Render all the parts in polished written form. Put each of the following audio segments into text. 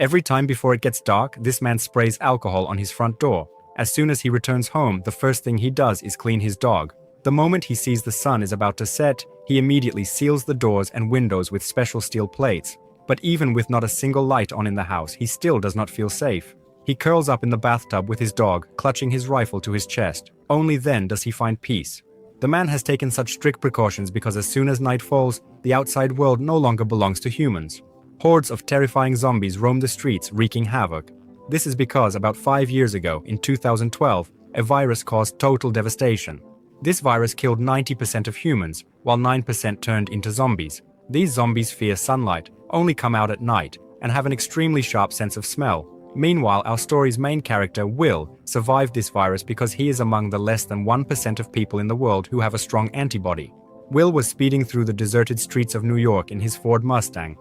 Every time before it gets dark, this man sprays alcohol on his front door. As soon as he returns home, the first thing he does is clean his dog. The moment he sees the sun is about to set, he immediately seals the doors and windows with special steel plates. But even with not a single light on in the house, he still does not feel safe. He curls up in the bathtub with his dog, clutching his rifle to his chest. Only then does he find peace. The man has taken such strict precautions because as soon as night falls, the outside world no longer belongs to humans. Hordes of terrifying zombies roam the streets, wreaking havoc. This is because about 5 years ago, in 2012, a virus caused total devastation. This virus killed 90% of humans, while 9% turned into zombies. These zombies fear sunlight, only come out at night, and have an extremely sharp sense of smell. Meanwhile, our story's main character, Will, survived this virus because he is among the less than 1% of people in the world who have a strong antibody. Will was speeding through the deserted streets of New York in his Ford Mustang.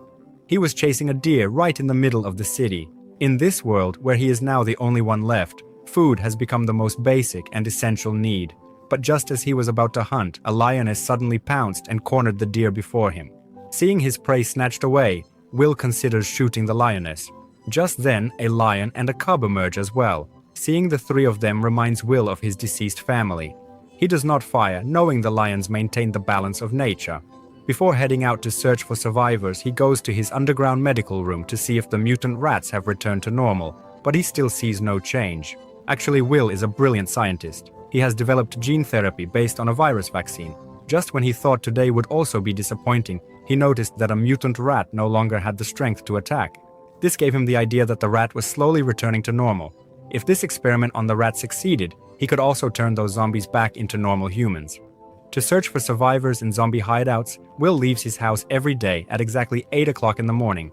He was chasing a deer right in the middle of the city. In this world, where he is now the only one left, food has become the most basic and essential need. But just as he was about to hunt, a lioness suddenly pounced and cornered the deer before him. Seeing his prey snatched away, Will considers shooting the lioness. Just then, a lion and a cub emerge as well. Seeing the three of them reminds Will of his deceased family. He does not fire, knowing the lions maintain the balance of nature. Before heading out to search for survivors, he goes to his underground medical room to see if the mutant rats have returned to normal, but he still sees no change. Actually, Will is a brilliant scientist. He has developed gene therapy based on a virus vaccine. Just when he thought today would also be disappointing, he noticed that a mutant rat no longer had the strength to attack. This gave him the idea that the rat was slowly returning to normal. If this experiment on the rat succeeded, he could also turn those zombies back into normal humans. To search for survivors in zombie hideouts, Will leaves his house every day at exactly 8 o'clock in the morning.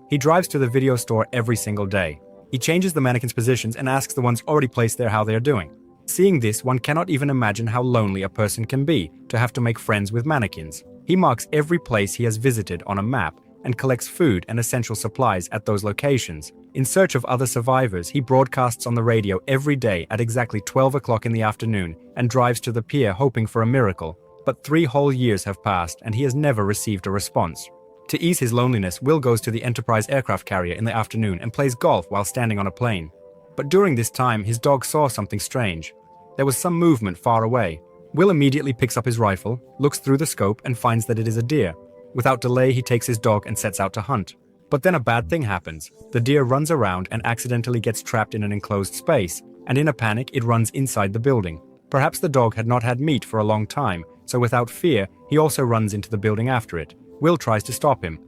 He drives to the video store every single day. He changes the mannequins' positions and asks the ones already placed there how they are doing. Seeing this, one cannot even imagine how lonely a person can be to have to make friends with mannequins. He marks every place he has visited on a map and collects food and essential supplies at those locations. In search of other survivors, he broadcasts on the radio every day at exactly 12 o'clock in the afternoon and drives to the pier hoping for a miracle. But 3 whole years have passed and he has never received a response. To ease his loneliness, Will goes to the Enterprise aircraft carrier in the afternoon and plays golf while standing on a plane. But during this time, his dog saw something strange. There was some movement far away. Will immediately picks up his rifle, looks through the scope and finds that it is a deer. Without delay, he takes his dog and sets out to hunt. But then a bad thing happens. The deer runs around and accidentally gets trapped in an enclosed space, and in a panic, it runs inside the building. Perhaps the dog had not had meat for a long time, so without fear, he also runs into the building after it. Will tries to stop him.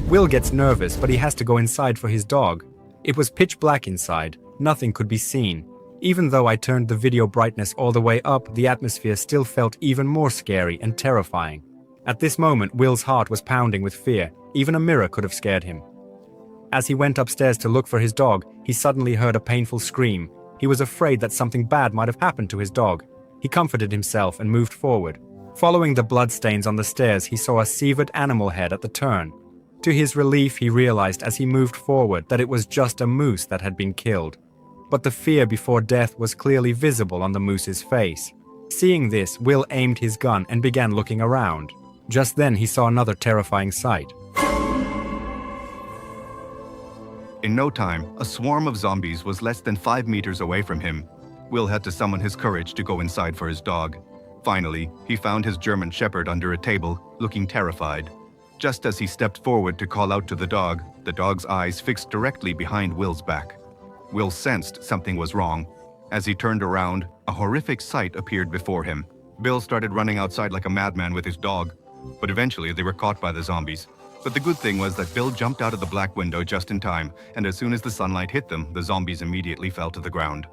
Will gets nervous, but he has to go inside for his dog. It was pitch black inside. Nothing could be seen. Even though I turned the video brightness all the way up, the atmosphere still felt even more scary and terrifying. At this moment, Will's heart was pounding with fear. Even a mirror could have scared him. As he went upstairs to look for his dog, he suddenly heard a painful scream. He was afraid that something bad might have happened to his dog. He comforted himself and moved forward. Following the bloodstains on the stairs, he saw a severed animal head at the turn. To his relief, he realized as he moved forward that it was just a moose that had been killed. But the fear before death was clearly visible on the moose's face. Seeing this, Will aimed his gun and began looking around. Just then, he saw another terrifying sight. In no time, a swarm of zombies was less than 5 meters away from him. Will had to summon his courage to go inside for his dog. Finally, he found his German Shepherd under a table, looking terrified. Just as he stepped forward to call out to the dog's eyes fixed directly behind Will's back. Will sensed something was wrong. As he turned around, a horrific sight appeared before him. Bill started running outside like a madman with his dog, but eventually they were caught by the zombies. But the good thing was that Bill jumped out of the black window just in time, and as soon as the sunlight hit them, the zombies immediately fell to the ground.